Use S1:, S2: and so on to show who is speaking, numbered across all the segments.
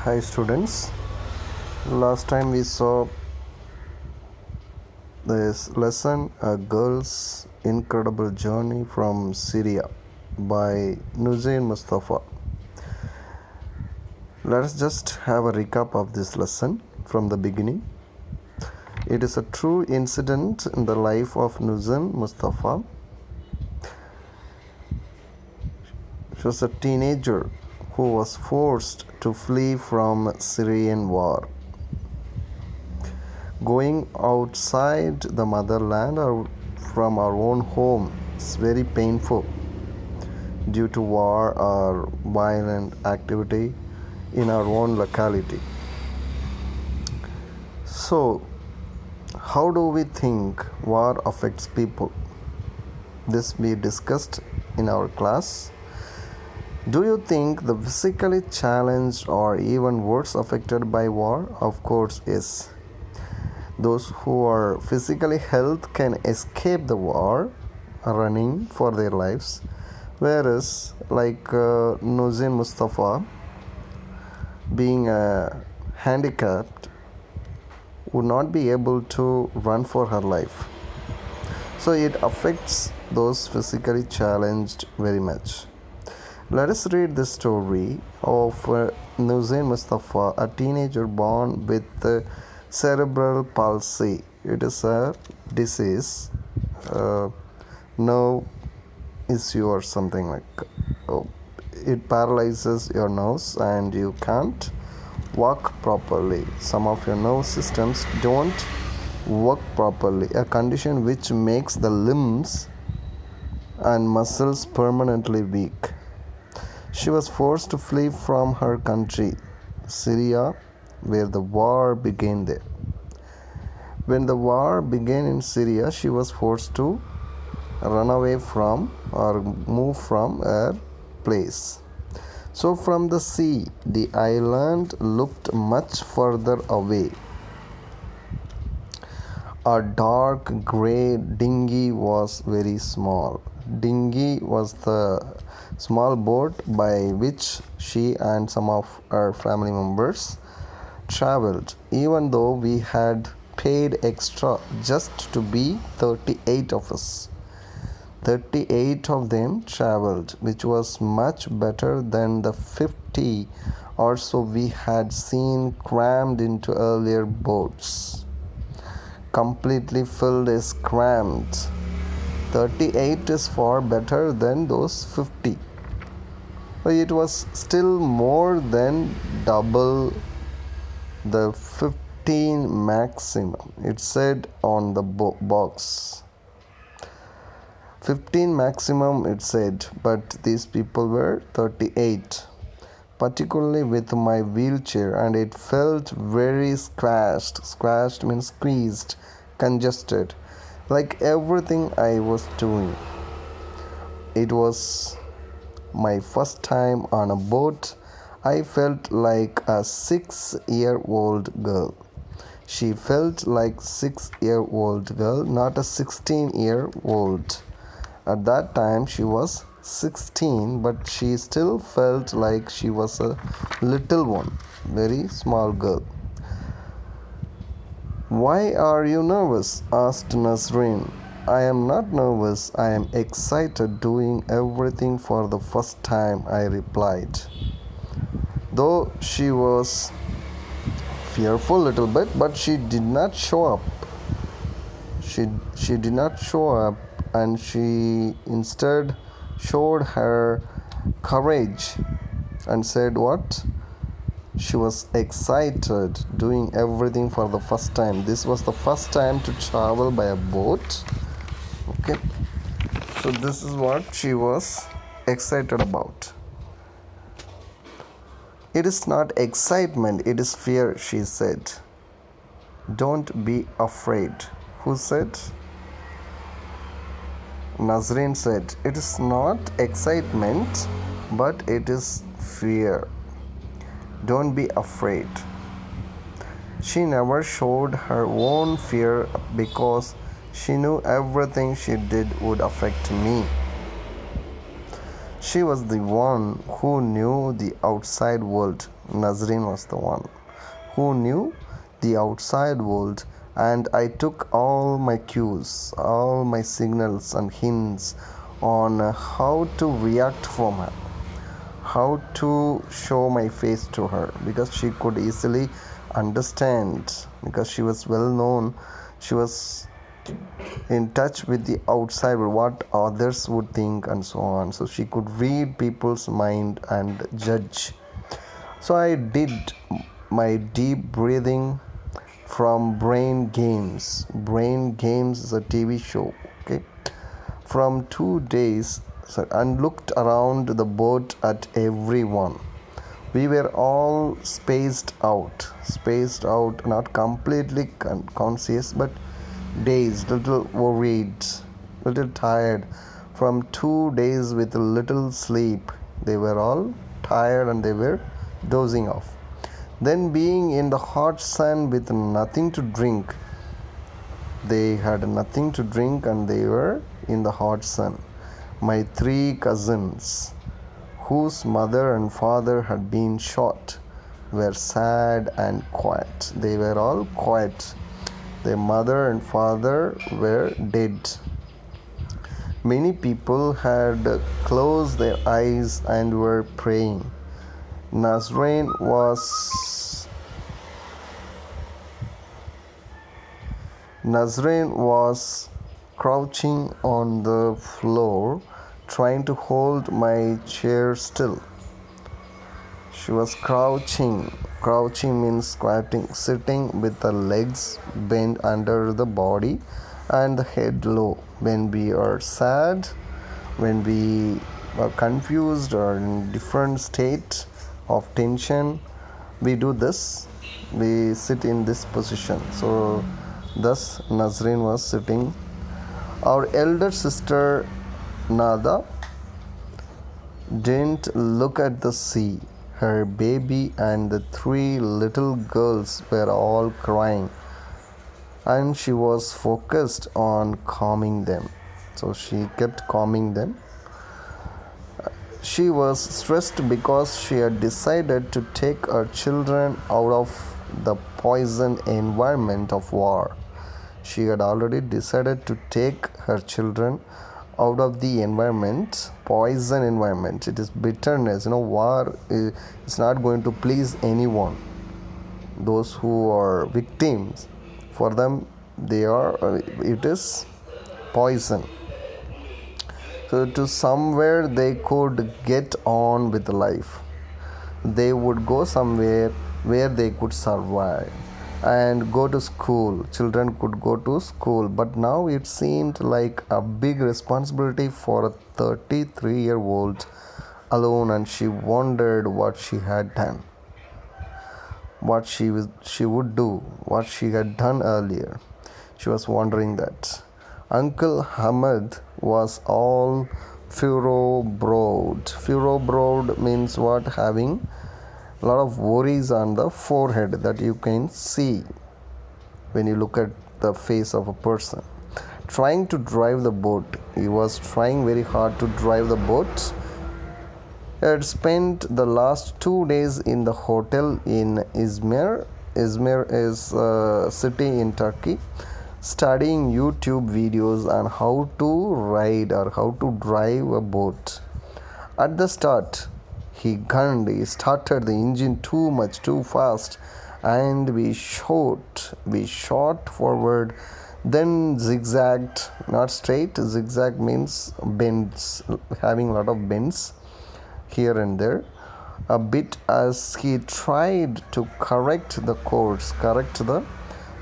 S1: Hi students. Last time we saw this lesson, A Girl's Incredible Journey from Syria by Nuzain Mustafa. Let us just have a recap of this lesson from the beginning. It is a true incident in the life of Nuzain Mustafa. She was a teenager who was forced to flee from Syrian war. Going outside the motherland or from our own home is very painful due to war or violent activity in our own locality. So, how do we think war affects people? This we discussed in our class. Do you think the physically challenged or even worse affected by war? Of course, yes. Those who are physically healthy can escape the war running for their lives, whereas Nuzain Mustafa, being handicapped, would not be able to run for her life. So it affects those physically challenged very much. Let us read the story of Nuzain Mustafa, a teenager born with cerebral palsy. It is a disease, nerve issue or something like. Oh, it paralyzes your nerves and you can't walk properly. Some of your nerve systems don't work properly. A condition which makes the limbs and muscles permanently weak. She was forced to flee from her country, Syria, where the war began there. When the war began in Syria, she was forced to run away from or move from her place. So, from the sea, the island looked much further away. A dark grey dinghy was very small. Dinghy was the small boat by which she and some of her family members traveled, even though we had paid extra just to be 38 of us. 38 of them traveled, which was much better than the 50 or so we had seen crammed into earlier boats. Completely filled is crammed. 38 is far better than those 50. But it was still more than double the 15 maximum. It said on the box. 15 maximum it said, but these people were 38. Particularly with my wheelchair, and it felt very scratched. Scratched means squeezed, congested, like everything I was doing. It was my first time on a boat. I felt like a 6-year-old girl. She felt like 6-year-old girl, not a 16-year-old. At that time she was 16, but she still felt like she was a little one, very small girl. Why are you nervous? Asked Nazreen. I am not nervous. I am excited, doing everything for the first time, I replied. Though she was fearful a little bit, but she did not show up. She did not show up, and she instead showed her courage and said what? She was excited, doing everything for the first time. This was the first time to travel by a boat. Okay, so this is what she was excited about. It is not excitement, it is fear, she said. Don't be afraid. Who said? Nazreen said, it is not excitement, but it is fear. Don't be afraid. She never showed her own fear because she knew everything she did would affect me. She was the one who knew the outside world. Nazreen was the one who knew the outside world, and I took all my cues, all my signals and hints on how to react from her, how to show my face to her, because she could easily understand, because she was well known, she was in touch with the outside world, what others would think and so on, so she could read people's mind and judge. So I did my deep breathing from Brain Games. Brain Games is a TV show, okay, from 2 days, and looked around the boat at everyone. We were all spaced out, not completely conscious, but dazed, little worried, little tired from 2 days with little sleep. They were all tired and they were dozing off. Then, being in the hot sun with nothing to drink, they had nothing to drink and they were in the hot sun. My 3 cousins, whose mother and father had been shot, were sad and quiet. They were all quiet. Their mother and father were dead. Many people had closed their eyes and were praying. Nazreen was crouching on the floor, trying to hold my chair still. She was crouching. Crouching means squatting, sitting with the legs bent under the body and the head low. When we are sad, when we are confused or in different state of tension, we do this. We sit in this position. So thus Nazreen was sitting. Our elder sister Nada didn't look at the sea. Her baby and the 3 little girls were all crying, and she was focused on calming them. So she kept calming them. She was stressed because she had decided to take her children out of the poison environment of war. She had already decided to take her children out of the environment, poison environment. It is bitterness. War is not going to please anyone. Those who are victims, for them, it is poison. So to somewhere they could get on with life. They would go somewhere where they could survive and go to school. Children could go to school, but now it seemed like a big responsibility for a 33-year-old alone, and she wondered what she had done, what she would do, what she had done earlier. She was wondering that. Uncle Hamid was all furrow-browed. Furrow-browed means what? Having a lot of worries on the forehead that you can see when you look at the face of a person. Trying to drive the boat. He was trying very hard to drive the boat. He had spent the last 2 days in the hotel in Izmir. Izmir is a city in Turkey, studying YouTube videos on how to ride or how to drive a boat. At the start, he started the engine too much, too fast, and we shot forward, then zigzagged, not straight. Zigzag means bends, having a lot of bends here and there, a bit, as he tried to correct the course, correct the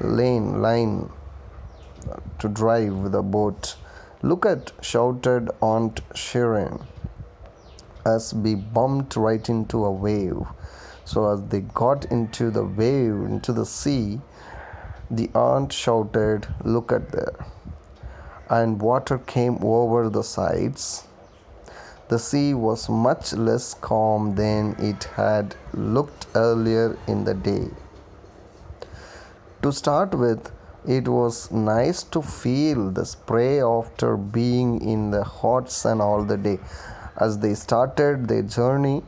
S1: line to drive the boat. Look at, shouted Aunt Sharon as we bumped right into a wave. So as they got into the wave, into the sea, the aunt shouted, "Look at there." And water came over the sides. The sea was much less calm than it had looked earlier in the day. To start with, it was nice to feel the spray after being in the hot sun all the day. As they started their journey,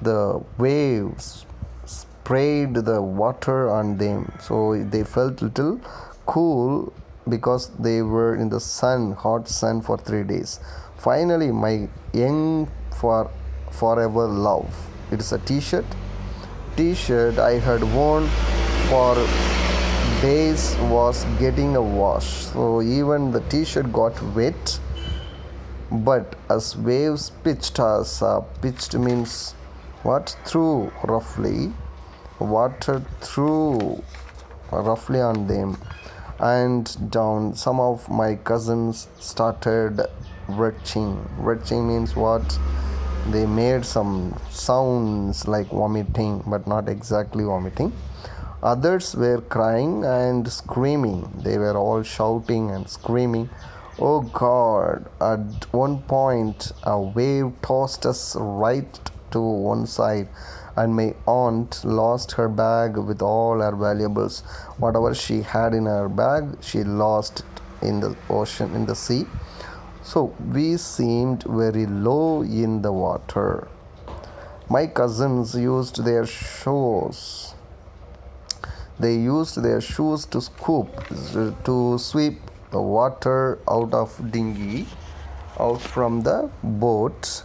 S1: the waves sprayed the water on them, so they felt little cool because they were in the sun, hot sun for 3 days. Finally, my young for forever love. It is a t-shirt I had worn for days was getting a wash. So even the t-shirt got wet, but as waves pitched us up, pitched means what? Through roughly, water through roughly on them and down. Some of my cousins started retching. Retching means what? They made some sounds like vomiting, but not exactly vomiting. Others were crying and screaming. They were all shouting and screaming. Oh God! At one point, a wave tossed us right to one side, and my aunt lost her bag with all her valuables. Whatever she had in her bag, she lost it in the ocean, in the sea. So we seemed very low in the water. My cousins used their shoes. They used their shoes to sweep the water out of dinghy, out from the boat.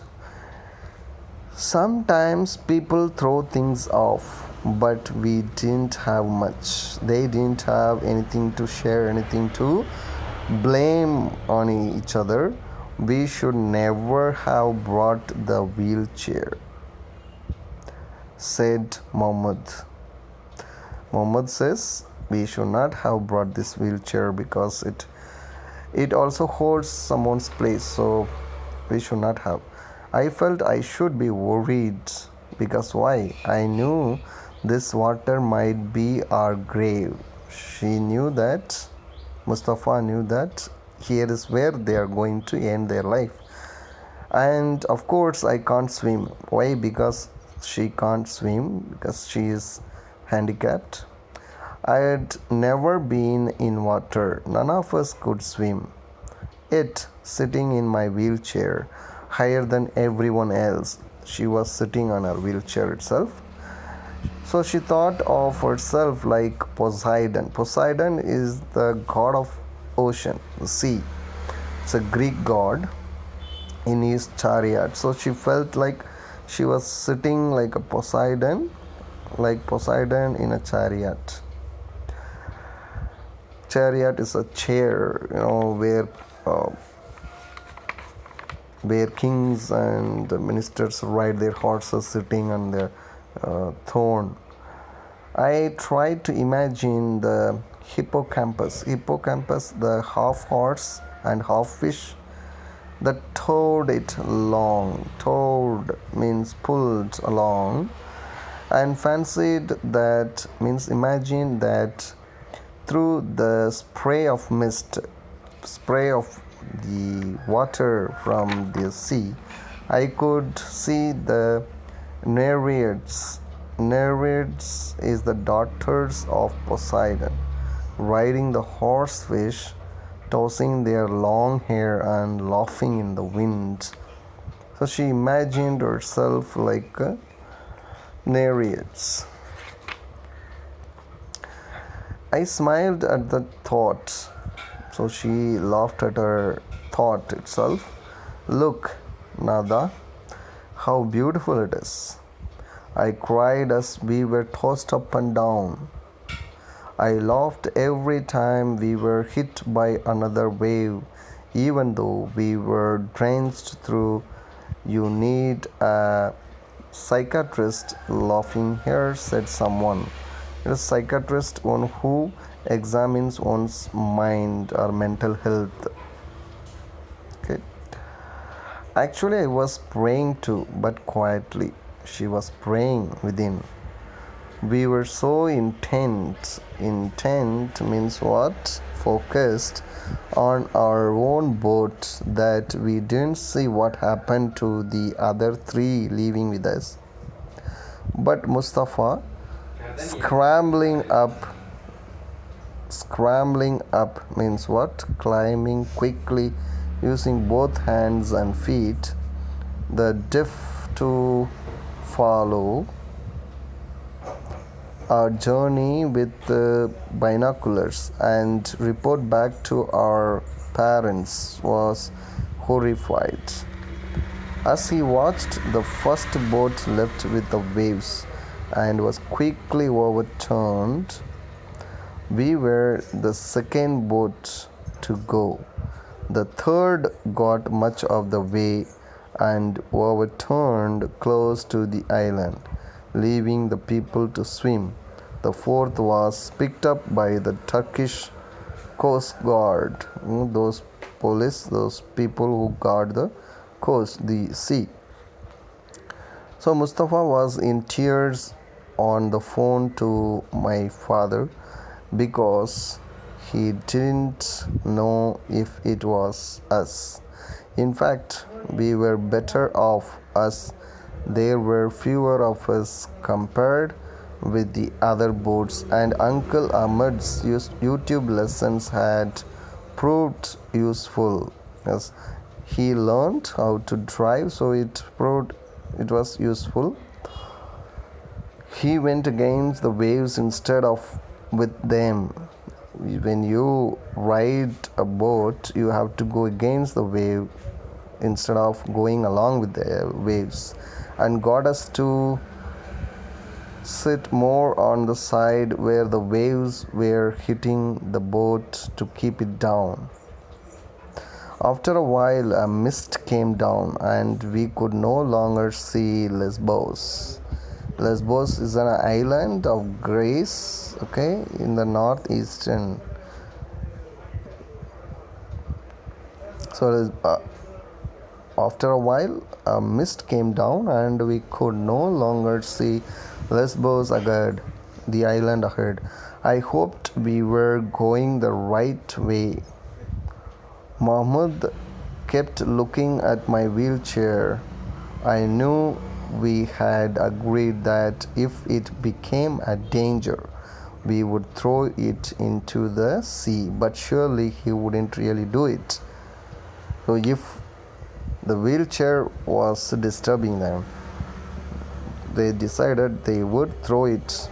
S1: Sometimes people throw things off, but we didn't have much. They didn't have anything to share, anything to blame on each other. We should never have brought the wheelchair, said Mohammed. Mohammed says we should not have brought this wheelchair because it also holds someone's place, so we should not have. I felt I should be worried because why? I knew this water might be our grave. She knew that, Mustafa knew that here is where they are going to end their life. And of course, I can't swim. Why? Because she can't swim, because she is handicapped. I had never been in water. None of us could swim. Yet, sitting in my wheelchair, higher than everyone else, she was sitting on her wheelchair itself. So she thought of herself like Poseidon. Poseidon is the god of ocean, the sea. It's a Greek god in his chariot. So she felt like she was sitting like Poseidon in a chariot. Chariot is a chair, where kings and ministers ride their horses sitting on their throne. I tried to imagine the hippocampus, the half horse and half fish that towed it along. Towed means pulled along, and fancied that means imagine that through the spray of the water from the sea, I could see the Nereids. Nereids is the daughters of Poseidon, riding the horsefish, tossing their long hair and laughing in the wind. So she imagined herself like Nereids. I smiled at the thought, so she laughed at her thought itself. Look, Nada, how beautiful it is. I cried as we were tossed up and down. I laughed every time we were hit by another wave, even though we were drenched through. You need a psychiatrist laughing here, said someone. A psychiatrist, one who examines one's mind or mental health. Okay. Actually, I was praying too, but quietly. She was praying within. We were so intent. Intent means what? Focused on our own boat that we didn't see what happened to the other three leaving with us. But Mustafa, scrambling up means what? Climbing quickly using both hands and feet the deaf to follow our journey with binoculars and report back to our parents was horrified. As he watched the first boat left with the waves and was quickly overturned, we were the second boat to go. The third got much of the way and overturned close to the island, leaving the people to swim. The fourth was picked up by the Turkish Coast Guard, those police, those people who guard the coast, the sea. So Mustafa was in tears on the phone to my father because he didn't know if it was us. In fact, we were better off as there were fewer of us compared with the other boats, and Uncle Ahmed's YouTube lessons had proved useful as he learned how to drive, so it was useful. He went against the waves instead of with them. When you ride a boat, you have to go against the wave instead of going along with the waves, and got us to sit more on the side where the waves were hitting the boat to keep it down. After a while, a mist came down and we could no longer see Lesbos. Lesbos is an island of Greece, okay, in the northeastern. So after a while, a mist came down and we could no longer see Lesbos ahead, the island ahead. I hoped we were going the right way. Mahmoud kept looking at my wheelchair. I knew we had agreed that if it became a danger, we would throw it into the sea, but surely he wouldn't really do it. So if the wheelchair was disturbing them, they decided they would throw it.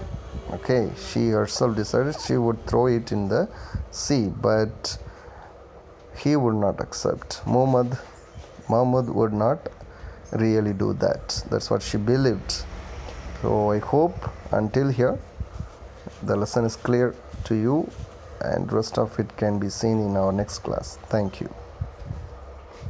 S1: Okay, she herself decided she would throw it in the sea, but he would not accept. Mahmud would not really do that. That's what she believed. So I hope until here the lesson is clear to you, and rest of it can be seen in our next class. Thank you.